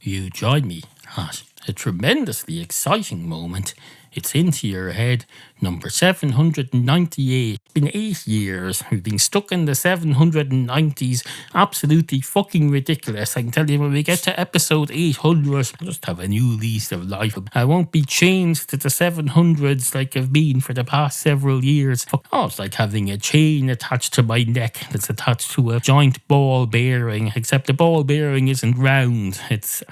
You join me at a tremendously exciting moment. It's Into Your Head, number 798. It's been 8 years. We've been stuck in the 790s. Absolutely fucking ridiculous. I can tell you, when we get to episode 800, I'll just have a new lease of life. I won't be chained to the 700s like I've been for the past several years. Oh, it's like having a chain attached to my neck that's attached to a giant ball bearing, except the ball bearing isn't round. It's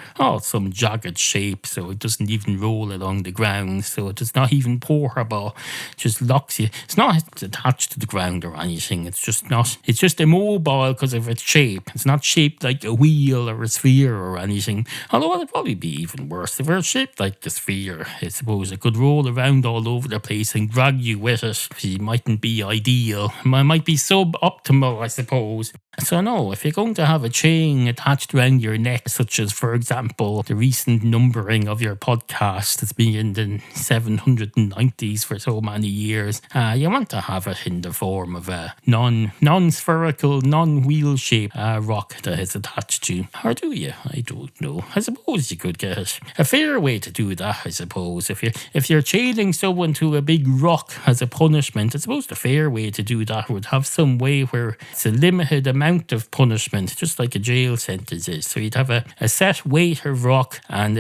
some jagged shape, so it doesn't even roll along the ground. So it's not even portable. It just locks you. It's not attached to the ground or anything. It's just immobile because of its shape. It's not shaped like a wheel or a sphere or anything. Although it'd probably be even worse if it were shaped like a sphere. I suppose it could roll around all over the place and drag you with it. It mightn't be ideal. It might be suboptimal, I suppose. So no, if you're going to have a chain attached around your neck, such as, for example, the recent numbering of your podcast that's been in the 790s for so many years, you want to have it in the form of a non-spherical, non-wheel-shaped rock that it's attached to. Or do you? I don't know. I suppose you could get it. A fair way to do that, I suppose. If you're chaining someone to a big rock as a punishment, I suppose the fair way to do that would have some way where it's a limited amount of punishment, just like a jail sentence is. So you'd have a set weight of rock, and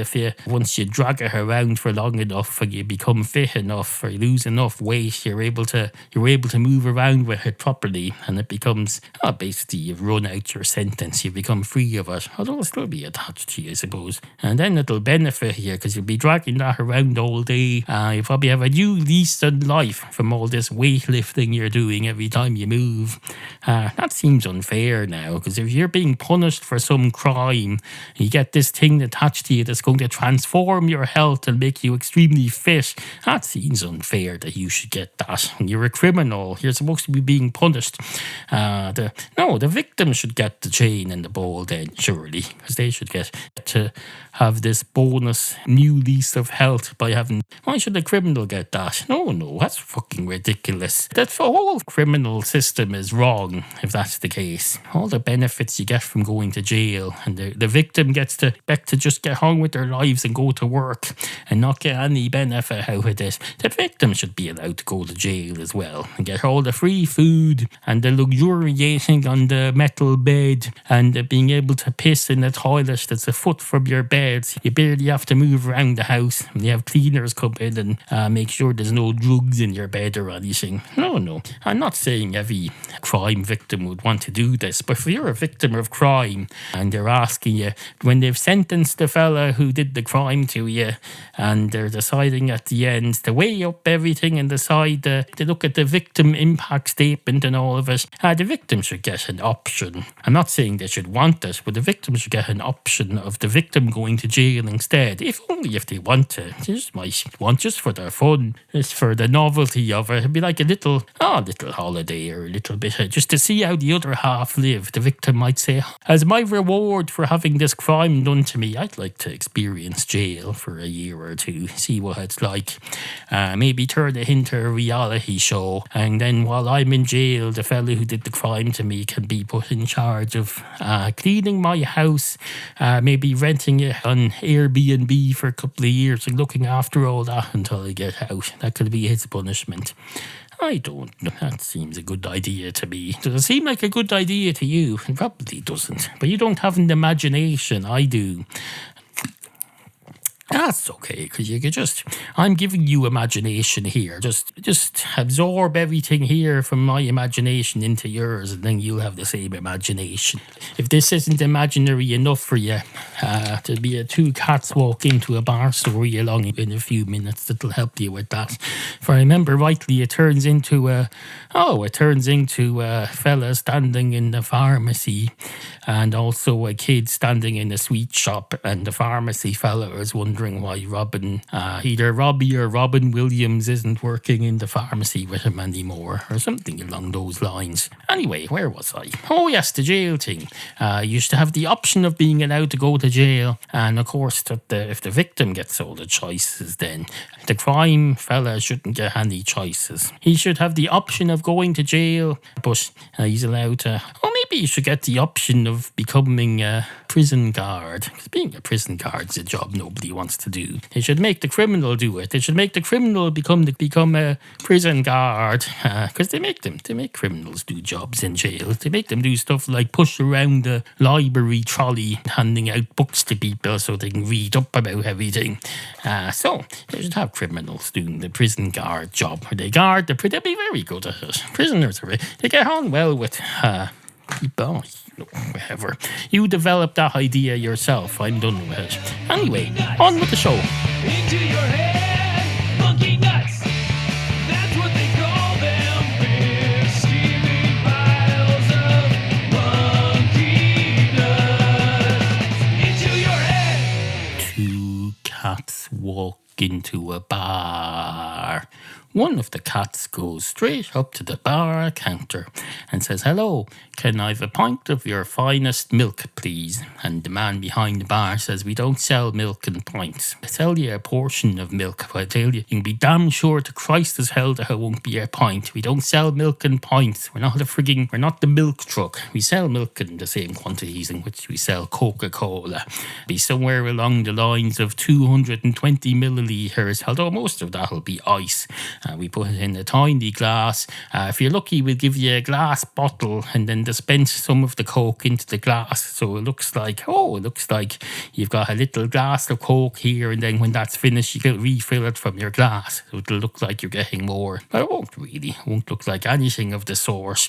once you drag it around for long enough, or you become fit enough, or you lose enough weight, you're able to move around with it properly, and it becomes basically you've run out your sentence. You become free of it, although it'll still be attached to you, I suppose. And then it'll benefit you because you'll be dragging that around all day. You probably have a new lease on life from all this weightlifting you're doing every time you move. That seems unfair now, because if you're being punished for some crime, you get this thing attached to you that's going to transform your health and make you extremely fit. That seems unfair that you should get that. When you're a criminal, you're supposed to be being punished. The victim should get the chain and the ball then, surely, because they should get to have this bonus new lease of health by having... Why should the criminal get that? No, that's fucking ridiculous. That whole criminal system is wrong, if that's the case. All the benefits you get from going to jail, and the victim gets to just get on with their lives and go to work and not get any benefit out of this. The victim should be allowed to go to jail as well and get all the free food and the luxuriating on the metal bed and being able to piss in the toilet that's a foot from your bed. You barely have to move around the house, and you have cleaners come in and make sure there's no drugs in your bed or anything. No. I'm not saying every crime victim would want to do this, but if you're a victim of crime and they're asking you, when they've sentenced the fella who did the crime to you, and they're deciding at the end to weigh up everything and decide to look at the victim impact statement and all of it, the victim should get an option. I'm not saying they should want it, but the victim should get an option of the victim going to jail instead, if they want to. They just might want, just for their fun, just for the novelty of it. It'd be like a little holiday, or a little bit just to see how the other half live. The victim might say, as my reward for having this crime done to me, I'd like to experience jail for a year or two, see what it's like. Maybe turn it into a reality show, and then while I'm in jail, the fella who did the crime to me can be put in charge of cleaning my house, maybe renting it on Airbnb for a couple of years and looking after all that until I get out. That could be his punishment. I don't know. That seems a good idea to me. Does it seem like a good idea to you? It probably doesn't. But you don't have an imagination. I do. That's okay, because you could I'm giving you imagination here. Just absorb everything here from my imagination into yours, and then you'll have the same imagination. If this isn't imaginary enough for you, there'll be two cats walk into a bar story along in a few minutes that'll help you with that. If I remember rightly, it turns into a fella standing in the pharmacy, and also a kid standing in a sweet shop, and the pharmacy fella is wondering why either Robbie or Robin Williams isn't working in the pharmacy with him anymore, or something along those lines. Anyway, where was I? Oh yes, the jail thing. You used to have the option of being allowed to go to jail, and of course if the victim gets all the choices, then the crime fella shouldn't get any choices. He should have the option of going to jail, but he's allowed to... Oh, maybe maybe you should get the option of becoming a prison guard. Because being a prison guard is a job nobody wants to do. They should make the criminal do it. They should make the criminal become a prison guard. Because they make criminals do jobs in jail. They make them do stuff like push around the library trolley, handing out books to people so they can read up about everything. So they should have criminals doing the prison guard job. Where they guard they'll be very good at it. Prisoners they get on well with people. Whatever. You developed that idea yourself. I'm done with it. Anyway, on with the show. Into your head, monkey nuts. That's what they call them. Big steaming piles of monkey nuts. Into your head. Two cats walk into a bar. One of the cats goes straight up to the bar counter and says, "Hello, can I have a pint of your finest milk, please?" And the man behind the bar says, "We don't sell milk in pints. I sell you a portion of milk, but I tell you, you can be damn sure to Christ as hell that it won't be a pint. We don't sell milk in pints. We're not the milk truck. We sell milk in the same quantities in which we sell Coca-Cola. Be somewhere along the lines of 220 millilitres, although most of that will be ice. We put it in a tiny glass. If you're lucky, we'll give you a glass bottle and then dispense some of the Coke into the glass. So it looks like you've got a little glass of Coke here, and then when that's finished, you can refill it from your glass. So it'll look like you're getting more. But it won't really. It won't look like anything of the sort.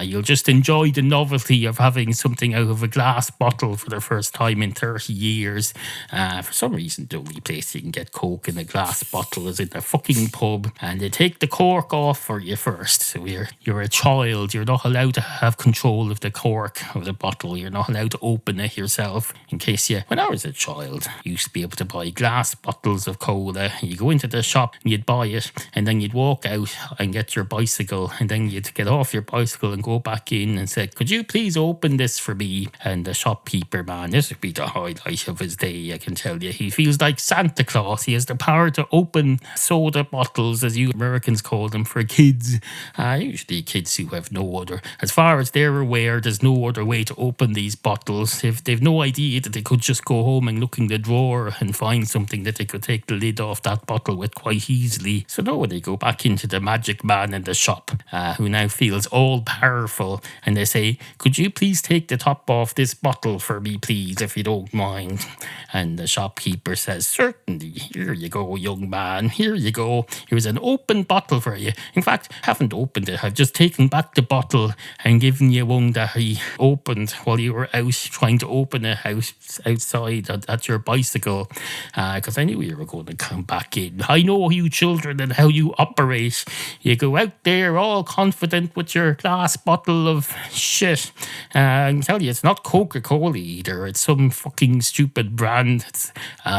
You'll just enjoy the novelty of having something out of a glass bottle for the first time in 30 years. For some reason, the only place you can get Coke in a glass bottle is in a fucking pub. And they take the cork off for you first. So you're a child. You're not allowed to have control of the cork of the bottle. You're not allowed to open it yourself. When I was a child, you used to be able to buy glass bottles of cola. You go into the shop and you'd buy it, and then you'd walk out and get your bicycle, and then you'd get off your bicycle and go back in and say, "Could you please open this for me?" And the shopkeeper, man, this would be the highlight of his day, I can tell you. He feels like Santa Claus. He has the power to open soda bottles, as you Americans call them, for kids. Usually kids who have no other, as far as they're aware, there's no other way to open these bottles. They've no idea that they could just go home and look in the drawer and find something that they could take the lid off that bottle with quite easily. So no, they go back into the magic man in the shop, who now feels all powerful, and they say, "Could you please take the top off this bottle for me, please, if you don't mind?" And the shopkeeper says, "Certainly. Here you go, young man. Here you go. Here's an open bottle for you. In fact, I haven't opened it. I've just taken back the bottle and given you one that I opened while you were out trying to open it outside at your bicycle, because I knew you were going to come back in. I know you children and how you operate. You go out there all confident with your glass bottle of shit. I can tell you, it's not Coca-Cola either. It's some fucking stupid brand. It's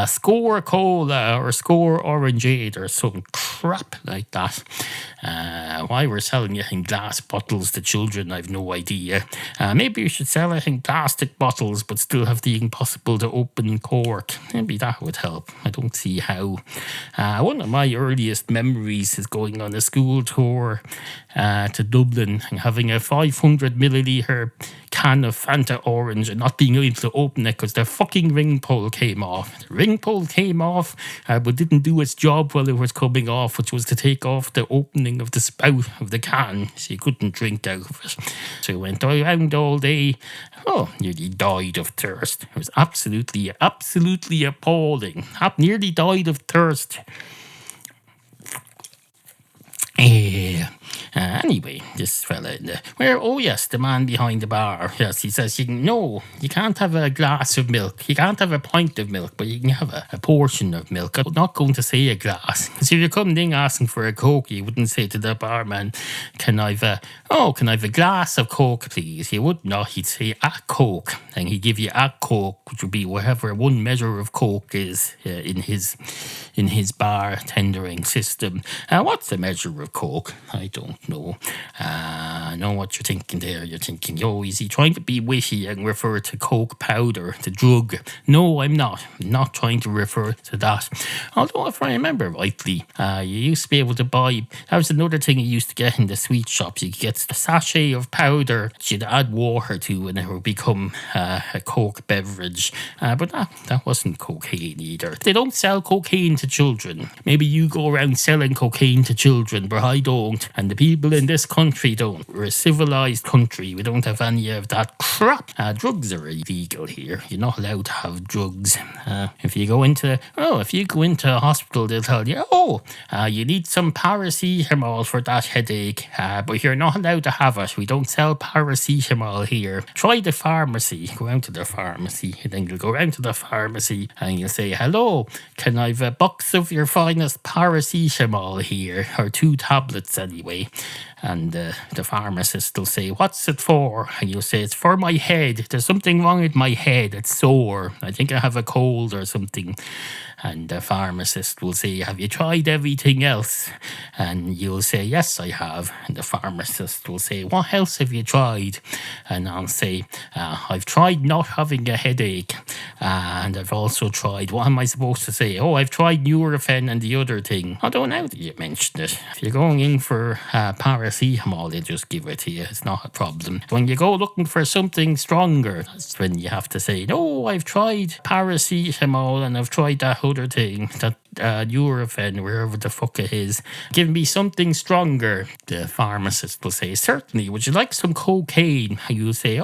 Score Cola or Score Orangeade or some crap like that. Why we're selling it in glass bottles to children, I've no idea. Maybe you should sell it in plastic bottles but still have the impossible to open cork. Maybe that would help. I don't see how. One of my earliest memories is going on a school tour to Dublin and having a 500 millilitre can of Fanta Orange and not being able to open it because the fucking ring pull came off. The ring pull came off but didn't do its job while it was coming off, which was to take off the opening of the spout of the can, so you couldn't drink out of it. So I went around all day. Nearly died of thirst. It was absolutely appalling. Nearly died of thirst. Anyway, this fella the man behind the bar. Yes, he says, you can't have a glass of milk. You can't have a pint of milk, but you can have a portion of milk. I'm not going to say a glass. Because if you're coming in asking for a Coke, you wouldn't say to the barman, can I have a glass of Coke, please? He would not. He'd say a Coke. And he'd give you a Coke, which would be whatever one measure of Coke is in his bar tendering system. What's the measure of Coke? I don't know. I know what you're thinking there. You're thinking, is he trying to be witty and refer to coke powder, the drug? No, I'm not. I'm not trying to refer to that. Although, if I remember rightly, you used to be able to buy, that was another thing you used to get in the sweet shops. You could get a sachet of powder you'd add water to and it would become a coke beverage. But that wasn't cocaine either. They don't sell cocaine to children. Maybe you go around selling cocaine to children, but I don't. And the people in this country don't. We're a civilized country. We don't have any of that crap. Drugs are illegal here. You're not allowed to have drugs. If you go into a hospital, they'll tell you, you need some paracetemol for that headache, but you're not allowed to have it. We don't sell paracetemol here. Try the pharmacy. Go out to the pharmacy, and then you'll go around to the pharmacy and you'll say, hello, can I have a box of your finest paracetamol here, or 2 tablets anyway? And the pharmacist will say, what's it for? And you'll say, it's for my head. There's something wrong with my head. It's sore. I think I have a cold or something. And the pharmacist will say, have you tried everything else? And you'll say, yes, I have. And the pharmacist will say, what else have you tried? And I'll say, I've tried not having a headache. And I've also tried, what am I supposed to say? I've tried Nurofen and the other thing. Although now that you mentioned it, if you're going in for paracetamol, they just give it to you. It's not a problem. When you go looking for something stronger, that's when you have to say, no, I've tried paracetamol and I've tried that other thing, that Nurofen, wherever the fuck it is. Give me something stronger. The pharmacist will say, certainly, would you like some cocaine? And you'll say,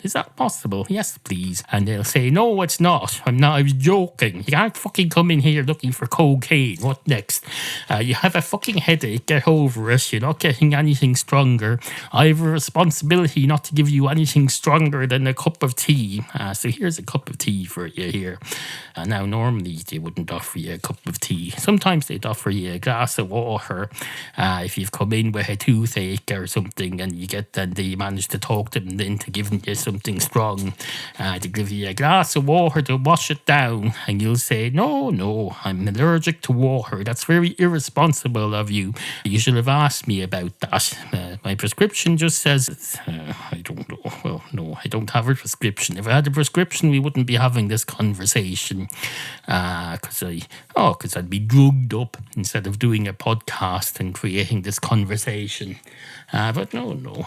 is that possible? Yes, please. And they'll say, no, it's not. I was joking. You can't fucking come in here looking for cocaine. What next? You have a fucking headache. Get over it. You're not getting anything stronger. I have a responsibility not to give you anything stronger than a cup of tea. So here's a cup of tea for you here. Now, normally they wouldn't offer you a cup of tea. Sometimes they'd offer you a glass of water if you've come in with a toothache or something, and you manage to talk them into giving you something strong. They give you a glass of water to wash it down, and you'll say, no, I'm allergic to water. That's very irresponsible of you. You should have asked me about that. My prescription just says, I don't know. Well, no, I don't have a prescription. If I had a prescription, we wouldn't be having this conversation. Because I'd be drugged up instead of doing a podcast and creating this conversation. But no,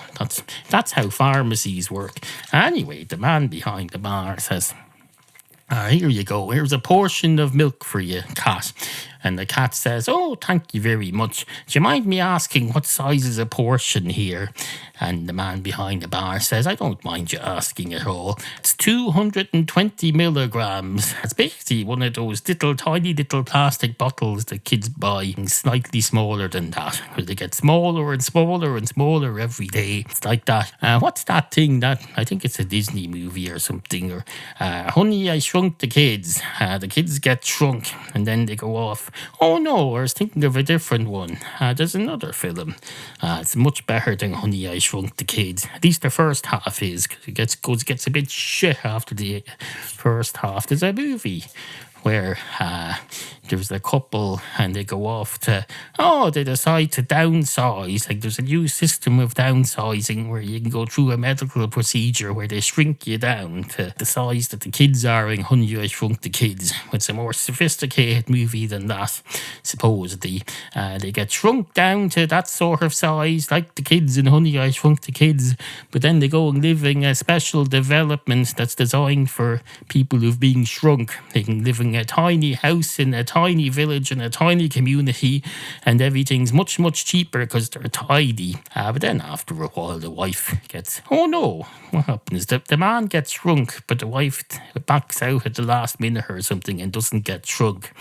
that's how pharmacies work. Anyway, the man behind the bar says, here you go. Here's a portion of milk for you, cat. And the cat says, thank you very much. Do you mind me asking what size is a portion here? And the man behind the bar says, I don't mind you asking at all. It's 220 milligrams. It's basically one of those tiny little plastic bottles that kids buy, and slightly smaller than that, where they get smaller and smaller and smaller every day. It's like that. What's that thing that, I think it's a Disney movie or something, or Honey, I Shrunk the Kids. The kids get shrunk and then they go off. Oh no, I was thinking of a different one. There's another film. It's much better than Honey, I Shrunk the Kids. At least the first half is, because it gets a bit shit after the first half. There's a movie where there's a couple and they go off to, they decide to downsize. Like, there's a new system of downsizing where you can go through a medical procedure where they shrink you down to the size that the kids are in Honey, I Shrunk the Kids. It's a more sophisticated movie than that, supposedly. They get shrunk down to that sort of size, like the kids in Honey, I Shrunk the Kids, but then they go and live in a special development that's designed for people who've been shrunk. They can live in a tiny house in a tiny village in a tiny community, and everything's much, much cheaper because they're tidy. But then after a while, the wife gets, what happens? The man gets shrunk, but the wife backs out at the last minute or something and doesn't get shrunk.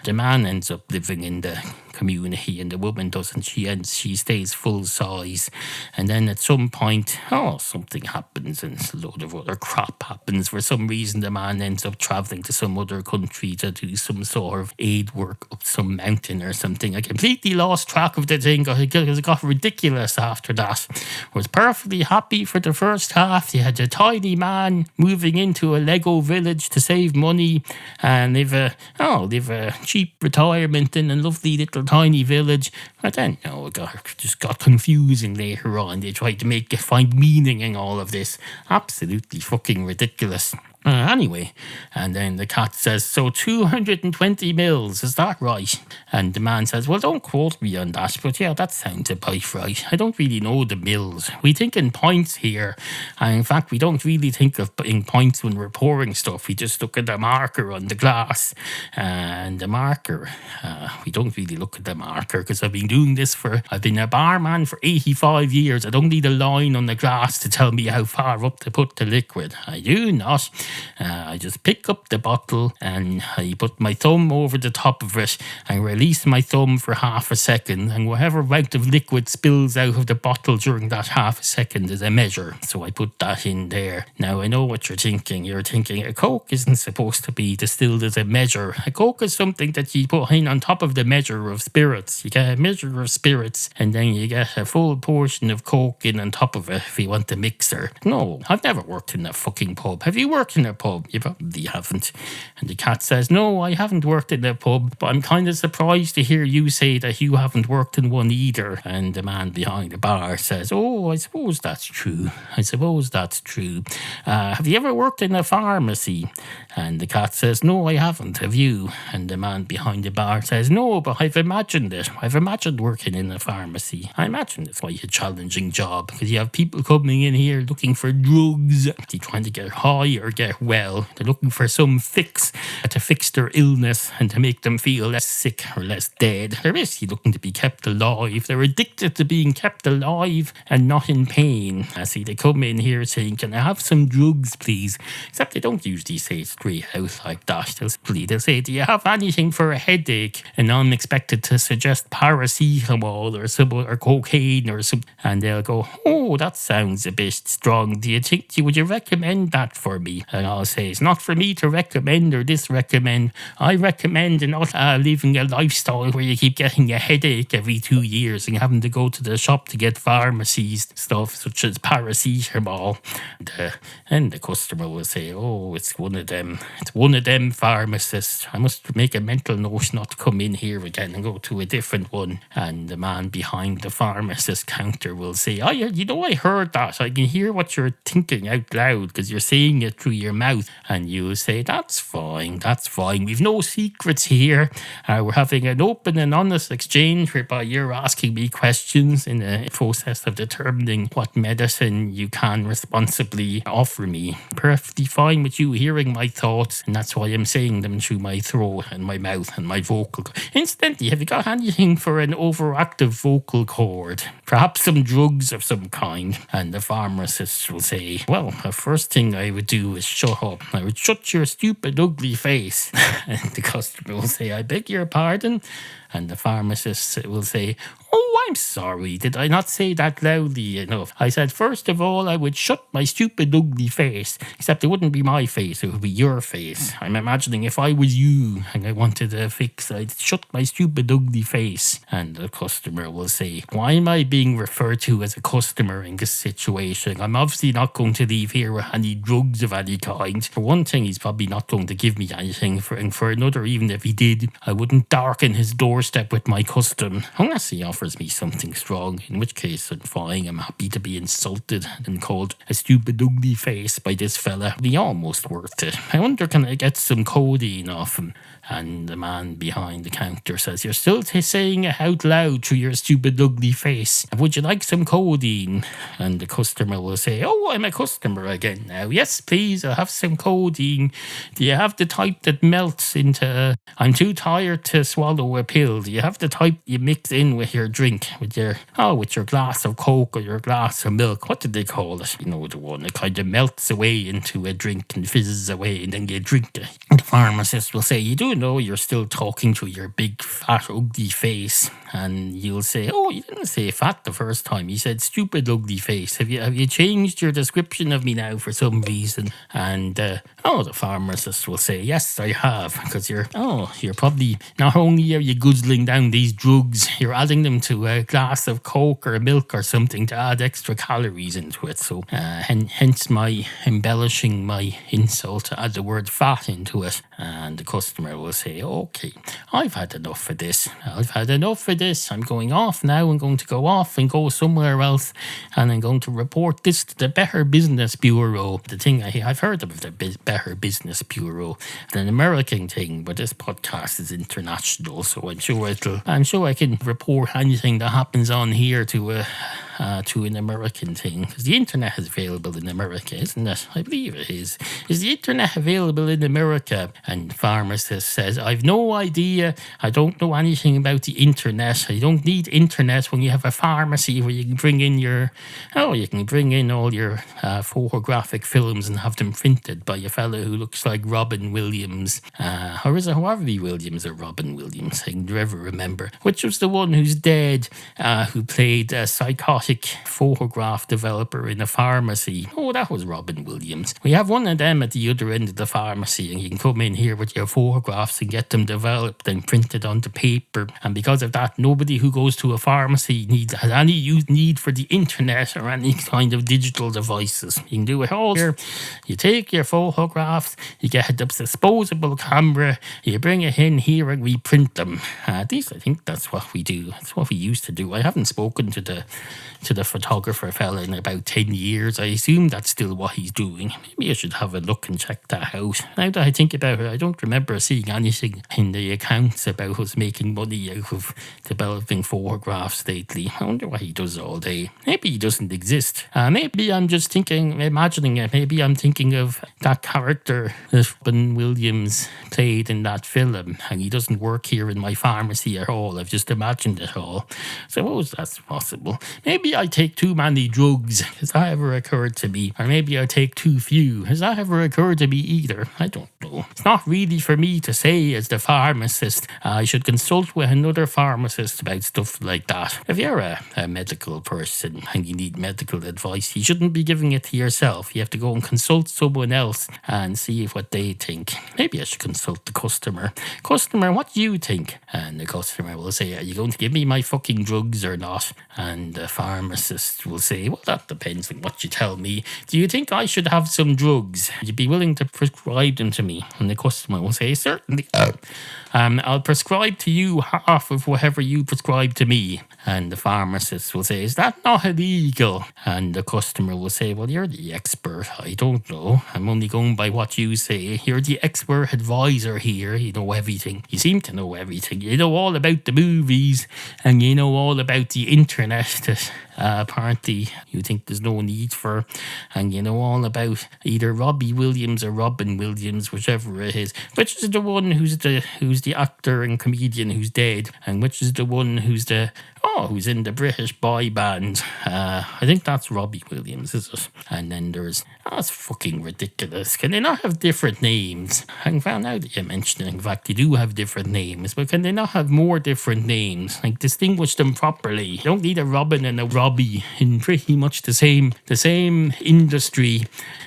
The man ends up living in the community and the woman doesn't. She stays full size, and then at some point something happens and a load of other crap happens. For some reason the man ends up travelling to some other country to do some sort of aid work up some mountain or something. I completely lost track of the thing because it got ridiculous after that. I was perfectly happy for the first half. You had a tiny man moving into a Lego village to save money and live a cheap retirement in a lovely little tiny village. But then, it just got confusing later on. They tried to find meaning in all of this. Absolutely fucking ridiculous. Anyway, and then the cat says, so 220 mils, is that right? And the man says, well, don't quote me on that, but yeah, that sounds about right. I don't really know the mils. We think in pints here, and in fact, we don't really think in pints when we're pouring stuff. We just look at the marker on the glass, and the marker, we don't really look at the marker, because I've been a barman for 85 years. I don't need a line on the glass to tell me how far up to put the liquid. I do not. I just pick up the bottle and I put my thumb over the top of it and release my thumb for half a second, and whatever amount of liquid spills out of the bottle during that half a second is a measure. So I put that in there. Now I know what you're thinking. You're thinking a Coke isn't supposed to be distilled as a measure. A Coke is something that you put in on top of the measure of spirits. You get a measure of spirits and then you get a full portion of Coke in on top of it if you want the mixer. No, I've never worked in a fucking pub. Have you worked in a pub? You probably haven't. And the cat says, no, I haven't worked in a pub, but I'm kind of surprised to hear you say that you haven't worked in one either. And the man behind the bar says, oh, I suppose that's true. Have you ever worked in a pharmacy? And the cat says, no, I haven't. Have you? And the man behind the bar says, no, but I've imagined it. I've imagined working in a pharmacy. I imagine it's quite a challenging job because you have people coming in here looking for drugs. They're trying to get high or get well. They're looking for some fix to fix their illness and to make them feel less sick or less dead. They're basically looking to be kept alive. They're addicted to being kept alive and not in pain. See, they come in here saying, can I have some drugs, please? Except they don't usually say it straight out like that. They'll say, do you have anything for a headache? And I'm expected to suggest paracetemol or cocaine or something. And they'll go, oh, that sounds a bit strong. Would you recommend that for me? And I'll say, it's not for me to recommend or disrecommend. I recommend not living a lifestyle where you keep getting a headache every 2 years and having to go to the shop to get pharmacies stuff such as paracetamol. And the customer will say, oh, it's one of them pharmacists. I must make a mental note not to come in here again and go to a different one. And the man behind the pharmacist counter will say, oh, I heard that. I can hear what you're thinking out loud because you're saying it through your mouth. And you'll say, that's fine. We've no secrets here. We're having an open and honest exchange whereby you're asking me questions in the process of determining what medicine you can responsibly offer me. Perfectly fine with you hearing my thoughts, and that's why I'm saying them through my throat and my mouth and my vocal cord. Incidentally, have you got anything for an overactive vocal cord? Perhaps some drugs of some kind? And the pharmacist will say, well, the first thing I would do is shut up. I would shut your stupid, ugly face. And the customer will say, I beg your pardon? And the pharmacist will say, oh, I'm sorry, did I not say that loudly enough? I said, first of all, I would shut my stupid, ugly face. Except it wouldn't be my face, it would be your face. I'm imagining if I was you and I wanted a fix, I'd shut my stupid, ugly face. And the customer will say, why am I being referred to as a customer in this situation? I'm obviously not going to leave here with any drugs of any kind. For one thing, he's probably not going to give me anything. And for another, even if he did, I wouldn't darken his doorstep with my custom. Unless he offers me something strong, in which case I'm fine. I'm happy to be insulted and called a stupid ugly face by this fella. It'll be almost worth it. I wonder, can I get some codeine off him? And the man behind the counter says, you're still saying it out loud through your stupid ugly face. Would you like some codeine? And the customer will say, oh, I'm a customer again now. Yes, please, I'll have some codeine. Do you have the type that melts into... I'm too tired to swallow a pill. Do you have the type you mix in with your drink? With your glass of Coke or your glass of milk? What did they call it? You know, the one that kind of melts away into a drink and fizzes away and then you drink it. And the pharmacist will say, you do know you're still talking to your big fat ugly face. And you'll say, oh, you didn't say fat the first time. You said stupid ugly face. Have you changed your description of me now for some reason? And the pharmacist will say, yes, I have. Because you're probably, not only are you guzzling down these drugs, you're adding them to a glass of Coke or milk or something to add extra calories into it. So hence my embellishing my insult to add the word fat into it. And the customer will say, okay, I've had enough of this. I've had enough of this. I'm going off now. I'm going to go off and go somewhere else. And I'm going to report this to the Better Business Bureau. The thing I've heard of the Better Business Bureau, an American thing, but this podcast is international, so I'm sure I can report anything that happens on here to an American thing, because the internet is available in America, isn't it? I believe it is. Is the internet available in America? And pharmacist says, I've no idea. I don't know anything about the internet. I don't need internet when you have a pharmacy where you can bring in all your photographic films and have them printed by a fellow who looks like Robin Williams. Or is it Robbie Williams or Robin Williams? I can never remember. Which was the one who's dead, who played a psychotic photograph developer in a pharmacy? Oh, that was Robin Williams. We have one of them at the other end of the pharmacy, and you can come in here with your photographs and get them developed and printed onto paper. And because of that, nobody who goes to a pharmacy has any need for the internet or any kind of digital devices. You can do it all here. You take your photographs, you get a disposable camera, you bring it in here and we print them. At least I think that's what we do. That's what we used to do. I haven't spoken to the photographer fella in about 10 years. I assume that's still what he's doing. Maybe I should have a look and check that out. Now that I think about it, I don't remember seeing anything in the accounts about us making money out of developing photographs lately. I wonder what he does all day. Maybe he doesn't exist. Maybe I'm just imagining it. Maybe I'm thinking of that character that Robin Williams played in that film, and he doesn't work here in my pharmacy at all. I've just imagined it all. Suppose that's possible. Maybe I take too many drugs. Has that ever occurred to me? Or maybe I take too few. Has that ever occurred to me either? I don't know. It's not really for me to say as the pharmacist. I should consult with another pharmacist about stuff like that. If you're a medical person and you need medical advice, you shouldn't be giving it to yourself. You have to go and consult someone else and see what they think. Maybe I should consult the customer. Customer, what do you think? And the customer will say, are you going to give me my fucking drugs or not? And the pharmacist will say, well, that depends on what you tell me. Do you think I should have some drugs? Would you be willing to prescribe them to me? And the customer will say, certainly. I'll prescribe to you half of whatever you prescribe to me. And the pharmacist will say, is that not illegal? And the customer will say, well, you're the expert. I don't know. I'm only going by what you say. You're the expert advisor here. You know everything. You seem to know everything. You know all about the movies, and you know all about the internet that apparently you think there's no need for, and you know all about either Robbie Williams or Robin Williams, whichever it is. Which is the one who's the actor and comedian who's dead, and which is the one who's in the British boy band. I think that's Robbie Williams, is it? And then that's fucking ridiculous. Can they not have different names? I found out that you mentioned it. In fact, they do have different names, but can they not have more different names? Like, distinguish them properly. You don't need a Robin and a Robbie in pretty much the same industry.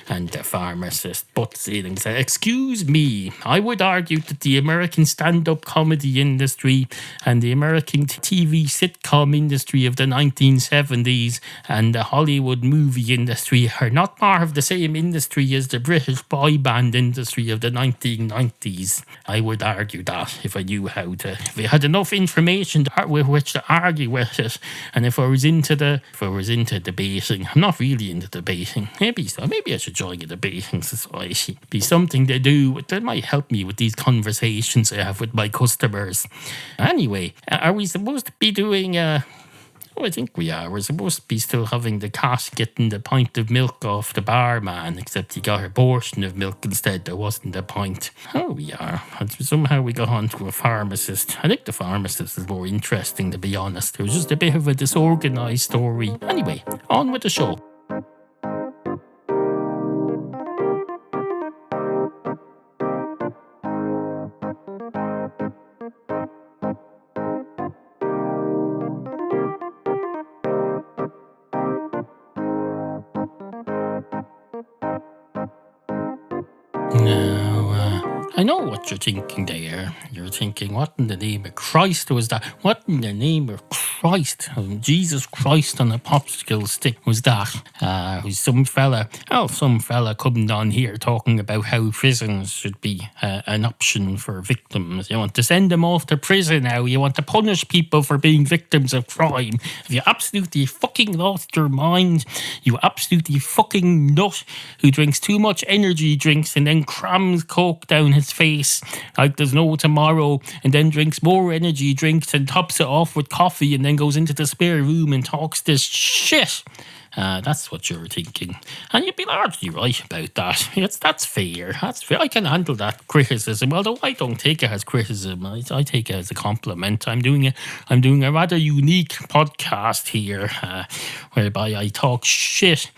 And the pharmacist butts in and says, excuse me, I would argue that the American stand-up comedy industry and the American TV sitcom industry of the 1970s and the Hollywood movie industry are not part of the same industry as the British boy band industry of the 1990s. I would argue that if I had enough information with which to argue with it, and if I was into debating. I'm not really into debating. Maybe so. Maybe I should join a debating society. Be something to do that might help me with these conversations I have with my customers. Anyway, are we supposed to be doing I think we are. We're supposed to be still having the cat getting the pint of milk off the barman, except he got a portion of milk instead. There wasn't a pint. Oh, we are. And somehow we got on to a pharmacist. I think the pharmacist is more interesting, to be honest. It was just a bit of a disorganized story. Anyway, on with the show. Now, I know what you're thinking there. You're thinking, what in the name of Christ was that? What in the name of Christ, Jesus Christ on a popsicle stick was that? Who's some fella coming on here talking about how prisons should be an option for victims. You want to send them off to prison now. You want to punish people for being victims of crime. Have you absolutely fucking lost your mind? You absolutely fucking nut who drinks too much energy drinks and then crams coke down his face like there's no tomorrow, and then drinks more energy drinks and tops it off with coffee and then goes into the spare room and talks this shit. That's what you're thinking. And you'd be largely right about that. That's fair. That's fair. I can handle that criticism, although I don't take it as criticism. I take it as a compliment. I'm doing a rather unique podcast here, whereby I talk shit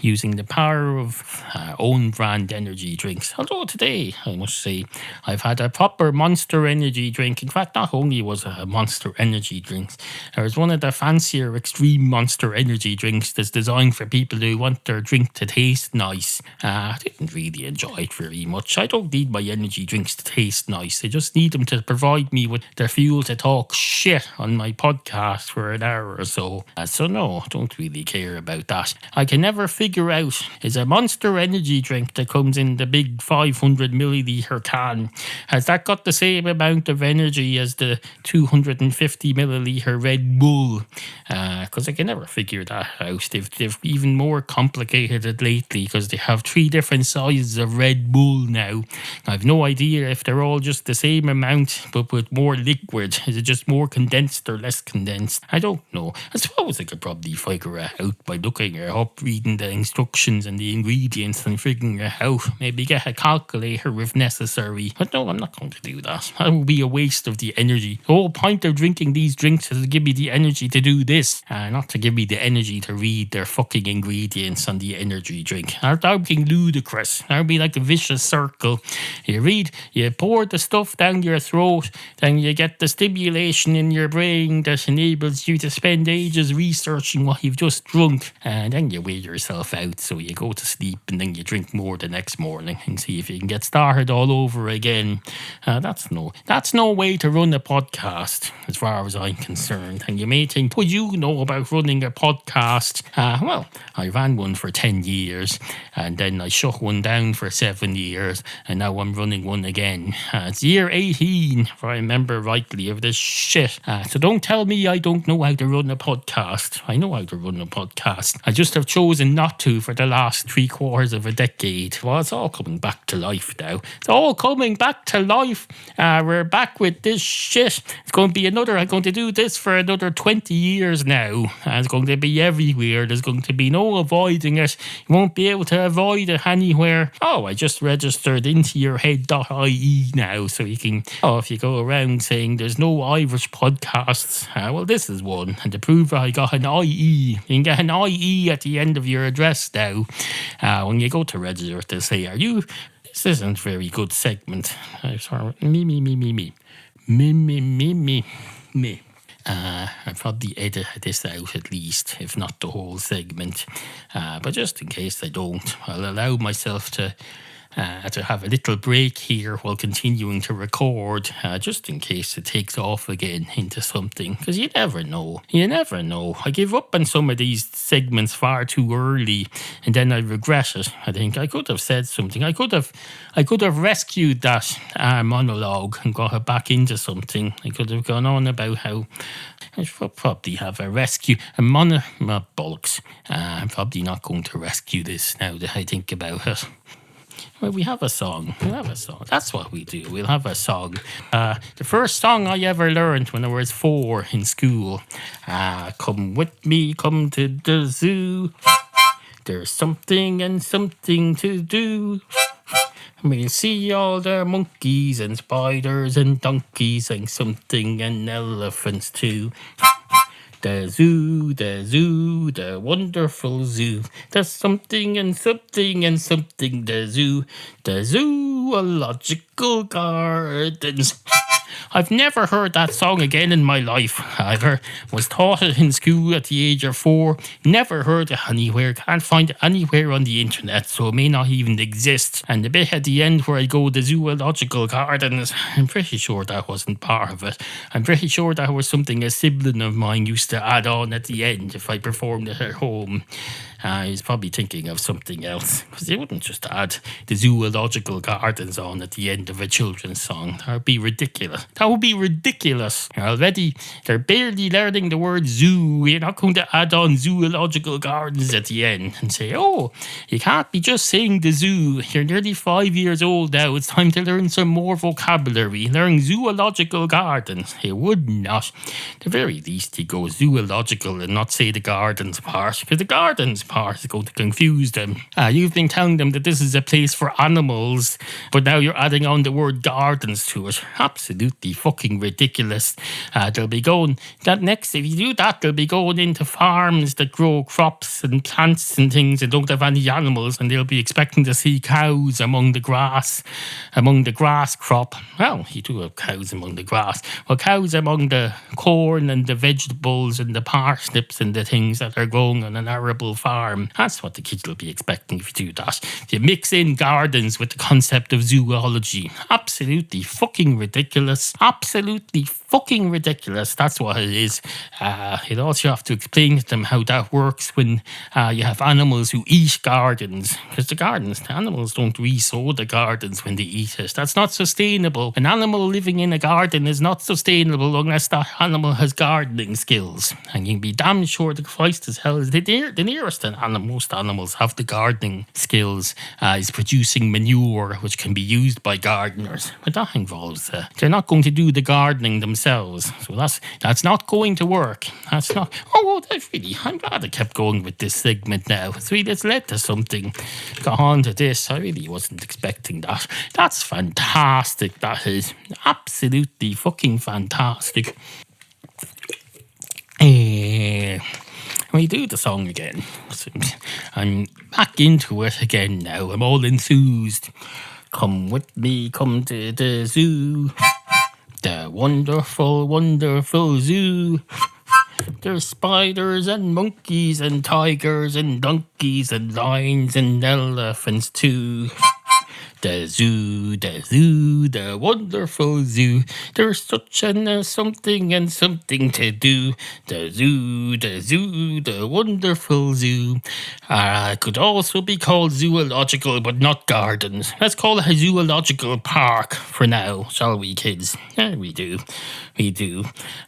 using the power of own brand energy drinks. Although today, I must say, I've had a proper Monster energy drink. In fact, not only was it a Monster energy drink, there was one of the fancier extreme Monster energy drinks that's designed for people who want their drink to taste nice. I didn't really enjoy it very much. I don't need my energy drinks to taste nice. I just need them to provide me with the fuel to talk shit on my podcast for an hour or so. So no, don't really care about that. I can never figure out, is a Monster energy drink that comes in the big 500 milliliter can, has that got the same amount of energy as the 250 milliliter Red Bull? Because I can never figure that out. They've even more complicated it lately because they have 3 different sizes of Red Bull now. I've no idea if they're all just the same amount but with more liquid. Is it just more condensed or less condensed? I don't know. I suppose I could probably figure it out by looking it up, reading the instructions and the ingredients and figuring it out. Maybe get a calculator if necessary. But no, I'm not going to do that. That would be a waste of the energy. The whole point of drinking these drinks is to give me the energy to do this, not to give me the energy to read their fucking ingredients on the energy drink. That would be ludicrous. That would be like a vicious circle. You pour the stuff down your throat, then you get the stimulation in your brain that enables you to spend ages researching what you've just drunk, and then you wear yourself out, so you go to sleep and then you drink more the next morning and see if you can get started all over again. That's no way to run a podcast as far as I'm concerned. And you may think, what do you know about running a podcast? Well, I ran one for 10 years and then I shut one down for 7 years and now I'm running one again. It's year 18, if I remember rightly, of this shit. So don't tell me I don't know how to run a podcast. I know how to run a podcast. I just have chosen not to for the last 3/4 of a decade. Well, it's all coming back to life now. It's all coming back to life. We're back with this shit. It's going to be I'm going to do this for another 20 years now. It's going to be everywhere. There's going to be no avoiding it. You won't be able to avoid it anywhere. Oh, I just registered IntoYourHead.ie now, so you can, if you go around saying there's no Irish podcasts, well, this is one. And to prove I got an IE, you can get an IE at the end of your address now. When you go to register, they'll say, this isn't a very good segment. Sorry, me. I'll probably edit this out at least, if not the whole segment. But just in case I don't, I'll allow myself to have a little break here while continuing to record, just in case it takes off again into something, because you never know. I give up on some of these segments far too early and then I regret it. I think I could have said something. I could have rescued that monologue and got it back into something. I could have gone on about how I should probably have a rescue. Bollocks. I'm probably not going to rescue this now that I think about it. Well, we have a song. That's what we do. We'll have a song. The first song I ever learned when I was 4 in school. Come with me, come to the zoo. There's something to do. We'll see all the monkeys and spiders and donkeys and something and elephants too. The zoo, the wonderful zoo. There's something, the zoo, the zoological gardens. I've never heard that song again in my life. I was taught it in school at the age of 4. Never heard it anywhere. Can't find it anywhere on the internet, so it may not even exist. And the bit at the end where I go the zoological gardens, I'm pretty sure that wasn't part of it. I'm pretty sure that was something a sibling of mine used to add on at the end if I performed it at home. He's probably thinking of something else, because they wouldn't just add the zoological gardens on at the end of a children's song. That would be ridiculous. That would be ridiculous. Already, they're barely learning the word zoo. You're not going to add on zoological gardens at the end and say, oh, you can't be just saying the zoo. You're nearly 5 years old now. It's time to learn some more vocabulary. Learn zoological gardens. It would not. At the very least, you go zoological and not say the gardens part, because the gardens part is going to confuse them. You've been telling them that this is a place for animals, but now you're adding on the word gardens to it. Absolutely fucking ridiculous. They'll be going, if you do that, they'll be going into farms that grow crops and plants and things and don't have any animals, and they'll be expecting to see cows among the grass crop. Well, you do have cows among the grass. Well, cows among the corn and the vegetables and the parsnips and the things that are grown on an arable farm. That's what the kids will be expecting if you do that. If you mix in gardens with the concept of zoology. Absolutely fucking ridiculous. Absolutely fucking ridiculous. That's what it is. You'd also have to explain to them how that works when you have animals who eat gardens. Because the animals don't re-sow the gardens when they eat it. That's not sustainable. An animal living in a garden is not sustainable unless that animal has gardening skills. And you can be damn sure the Christ as hell is the nearest an animal. Most animals have the gardening skills. Is producing manure, which can be used by gardeners. But that involves they're not going to do the gardening themselves. So that's not going to work. That's not. I'm glad I kept going with this segment now. It's led to something. Got on to this. I really wasn't expecting that. That's fantastic. That is absolutely fucking fantastic. We do the song again. I'm back into it again now. I'm all enthused. Come with me, come to the zoo. The wonderful, wonderful zoo. There's spiders and monkeys and tigers and donkeys and lions and elephants too. The zoo, the wonderful zoo. There's such a something and something to do. The zoo, the wonderful zoo. Could also be called zoological, but not gardens. Let's call it a zoological park for now, shall we, kids? Yeah, we do.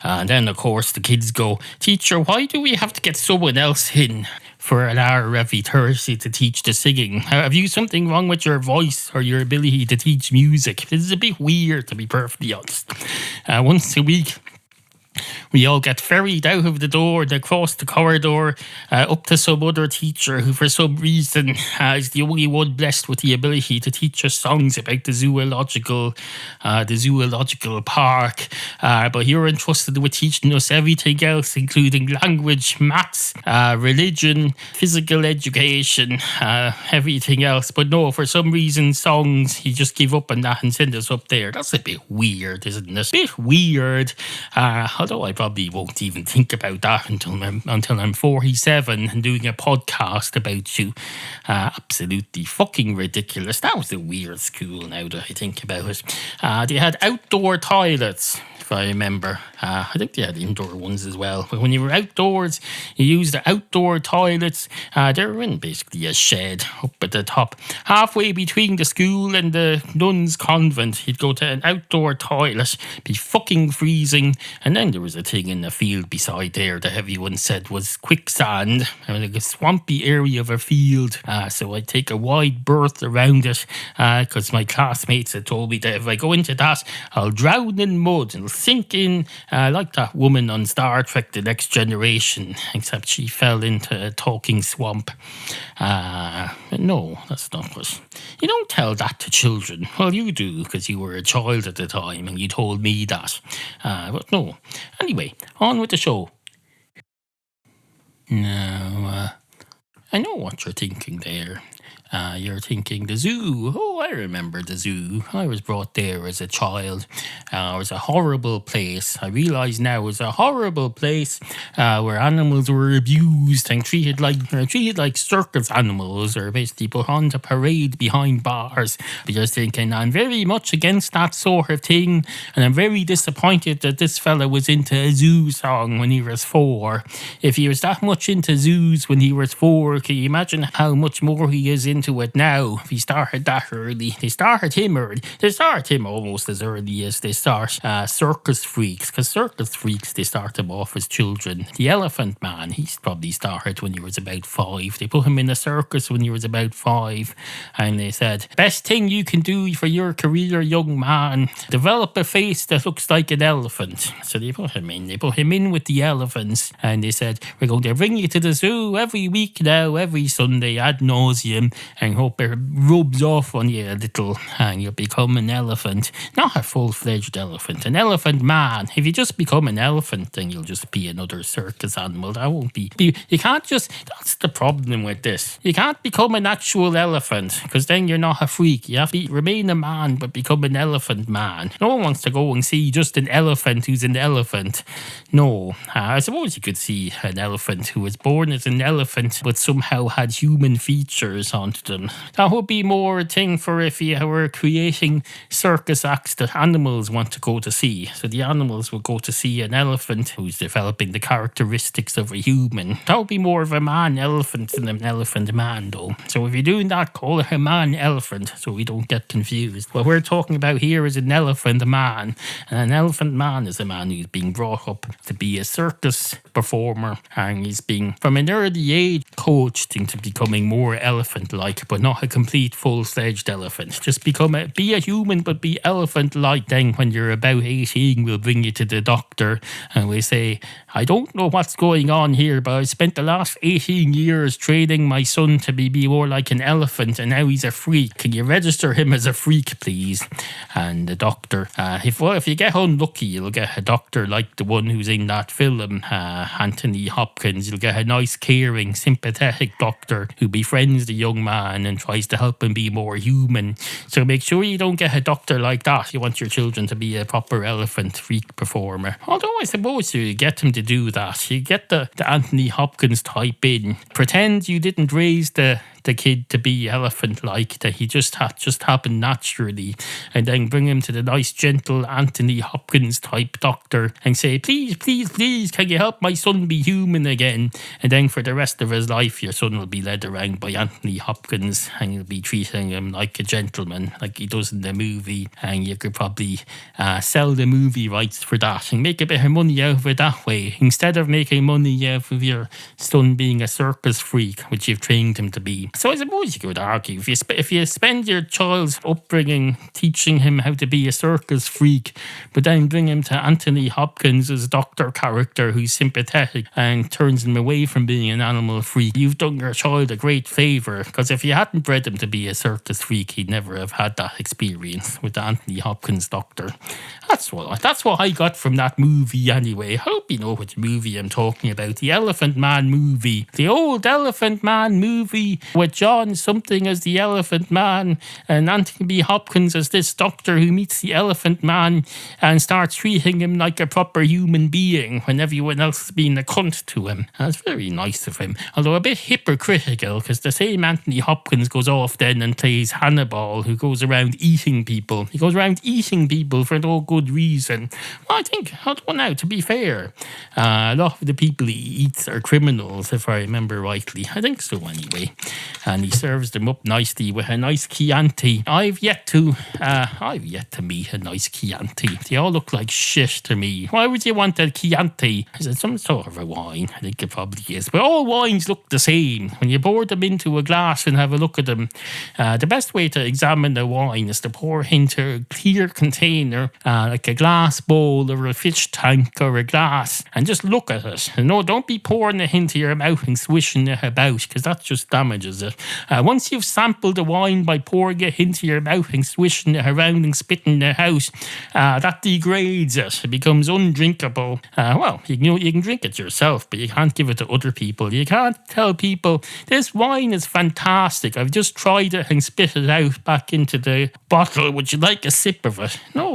And then, of course, the kids go, Teacher, why do we have to get someone else in for an hour every Thursday to teach the singing? Have you something wrong with your voice or your ability to teach music? This is a bit weird, to be perfectly honest. Once a week, we all get ferried out of the door and across the corridor up to some other teacher who for some reason is the only one blessed with the ability to teach us songs about the zoological park. But you're entrusted with teaching us everything else, including language, maths, religion, physical education, everything else. But no, for some reason, songs, you just give up on that and send us up there. That's a bit weird, isn't it? A bit weird. Although I probably won't even think about that until I'm 47 and doing a podcast about you. Absolutely fucking ridiculous. That was a weird school now that I think about it. They had outdoor toilets, if I remember. I think they had indoor ones as well. But when you were outdoors, you used the outdoor toilets. They were in basically a shed up at the top. Halfway between the school and the nuns' convent, you'd go to an outdoor toilet, be fucking freezing, and then there was a thing in the field beside there that everyone said was quicksand, like a swampy area of a field. So I'd take a wide berth around it because my classmates had told me that if I go into that, I'll drown in mud and sink in like that woman on Star Trek The Next Generation, except she fell into a talking swamp. No, that's not what. You don't tell that to children. Well, you do, because you were a child at the time and you told me that. But no. Anyway, on with the show. Now, I know what you're thinking there. You're thinking the zoo. Oh, I remember the zoo. I was brought there as a child. It was a horrible place. I realise now it was a horrible place where animals were abused and treated like circus animals, or basically put on to parade behind bars. But you're thinking, I'm very much against that sort of thing, and I'm very disappointed that this fella was into a zoo song when he was 4. If he was that much into zoos when he was 4, can you imagine how much more he is into it now? If he started that early. They started him early. They start him almost as early as they start circus freaks, because circus freaks, they start them off as children. The Elephant Man, he's probably started when he was about 5. They put him in a circus when he was about 5, and they said, best thing you can do for your career, young man, develop a face that looks like an elephant. So they put him in. They put him in with the elephants, and they said, we're going to bring you to the zoo every week now, every Sunday ad nauseum, and hope it rubs off on you a little, and you'll become an elephant. Not a full-fledged elephant, an elephant man. If you just become an elephant, then you'll just be another circus animal. That won't be. You can't just. That's the problem with this. You can't become an actual elephant, because then you're not a freak. You have to remain a man, but become an elephant man. No one wants to go and see just an elephant who's an elephant. No. I suppose you could see an elephant who was born as an elephant, but somehow had human features onto them. That would be more a thing for if you were creating circus acts that animals want to go to see. So the animals would go to see an elephant who's developing the characteristics of a human. That would be more of a man-elephant than an elephant-man, though. So if you're doing that, call it a man-elephant, so we don't get confused. What we're talking about here is an elephant man. And an elephant man is a man who's being brought up to be a circus performer, and he's being, from an early age, coached into becoming more elephant-like, but not a complete full-fledged elephant. Just be a human, but be elephant-like. Then when you're about 18, we'll bring you to the doctor, and we say, I don't know what's going on here, but I've spent the last 18 years training my son to be more like an elephant, and now he's a freak. Can you register him as a freak, please? And the doctor, if you get unlucky, you'll get a doctor like the one who's in that film, Anthony Hopkins. You'll get a nice, caring, sympathetic doctor who befriends the young man and tries to help him be more human. So make sure you don't get a doctor like that. You want your children to be a proper elephant freak performer. Although I suppose you get them to do that. You get the Anthony Hopkins type in. Pretend you didn't raise the kid to be elephant-like, that he just happened naturally, and then bring him to the nice, gentle Anthony Hopkins type doctor and say, please, please, please, can you help my son be human again? And then for the rest of his life, your son will be led around by Anthony Hopkins, and you'll be treating him like a gentleman, like he does in the movie, and you could probably sell the movie rights for that and make a bit of money out of it that way, instead of making money out of your son being a circus freak, which you've trained him to be. So I suppose you could argue, if you spend your child's upbringing teaching him how to be a circus freak, but then bring him to Anthony Hopkins' doctor character who's sympathetic and turns him away from being an animal freak, you've done your child a great favour, because if you hadn't bred him to be a circus freak, he'd never have had that experience with the Anthony Hopkins doctor. That's what I got from that movie anyway. I hope you know which movie I'm talking about. The Elephant Man movie. The old Elephant Man movie with John something as the Elephant Man and Anthony Hopkins as this doctor who meets the Elephant Man and starts treating him like a proper human being when everyone else is being a cunt to him. That's very nice of him. Although a bit hypocritical, because the same Anthony Hopkins goes off then and plays Hannibal, who goes around eating people. He goes around eating people for no good reason. Well, I don't know, to be fair, a lot of the people he eats are criminals, if I remember rightly. I think so anyway. And he serves them up nicely with a nice Chianti. I've yet to meet a nice Chianti. They all look like shit to me. Why would you want a Chianti? Is it some sort of a wine? I think it probably is. But all wines look the same. When you pour them into a glass and have a look at them, the best way to examine a wine is to pour into a clear container, like a glass bowl or a fish tank or a glass, and just look at it. No, don't be pouring it into your mouth and swishing it about, because that just damages it. Once you've sampled the wine by pouring it into your mouth and swishing it around and spitting it out, that degrades it. It becomes undrinkable. Well, you can drink it yourself, but you can't give it to other people. You can't tell people, this wine is fantastic. fantastic. I've just tried it and spit it out back into the bottle. Would you like a sip of it? No.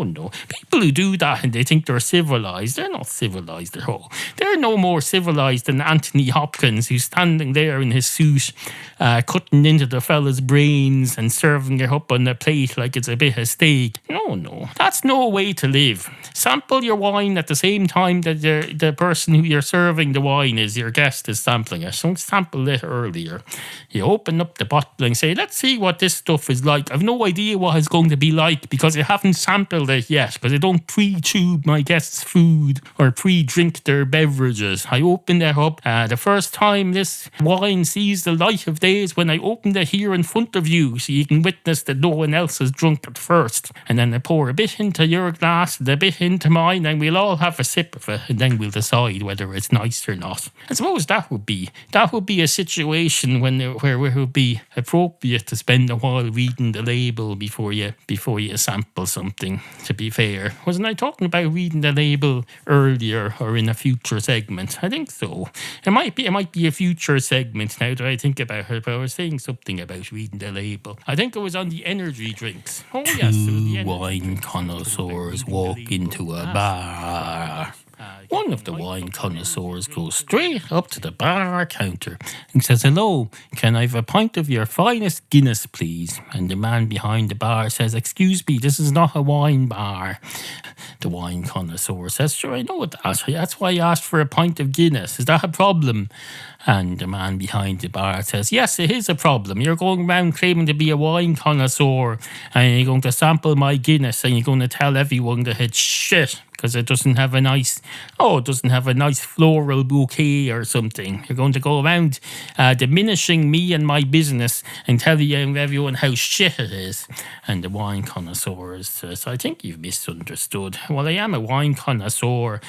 People who do that and they think they're civilized, they're not civilized at all. They're no more civilized than Anthony Hopkins, who's standing there in his suit, cutting into the fella's brains and serving it up on a plate like it's a bit of steak. No. That's no way to live. Sample your wine at the same time that the person who you're serving the wine is, your guest is sampling it. Don't sample it earlier. You open up the bottle and say, let's see what this stuff is like. I've no idea what it's going to be like because I haven't sampled it yet, because I don't pre-tube my guests' food or pre-drink their beverages. I open it up. The first time this wine sees the light of day is when I open it here in front of you, so you can witness that no one else has drunk it first. And then I pour a bit into your glass and a bit into mine, and we'll all have a sip of it, and then we'll decide whether it's nice or not. I suppose that would be a situation where it would be appropriate to spend a while reading the label before you sample something. To be fair, wasn't I talking about reading the label earlier or in a future segment? I think so. It might be a future segment now that I think about it. But I was saying something about reading the label. I think it was on the energy drinks. Oh yes, two wine connoisseurs walk into a bar. One of the wine connoisseurs goes straight up to the bar counter and says, hello, can I have a pint of your finest Guinness, please? And the man behind the bar says, excuse me, this is not a wine bar. The wine connoisseur says, sure, I know that. That's why I asked for a pint of Guinness. Is that a problem? And the man behind the bar says, yes, it is a problem. You're going around claiming to be a wine connoisseur and you're going to sample my Guinness and you're going to tell everyone that it's shit because it doesn't have a nice floral bouquet or something. You're going to go around diminishing me and my business and telling everyone how shit it is. And the wine connoisseur says, I think you've misunderstood. Well, I am a wine connoisseur.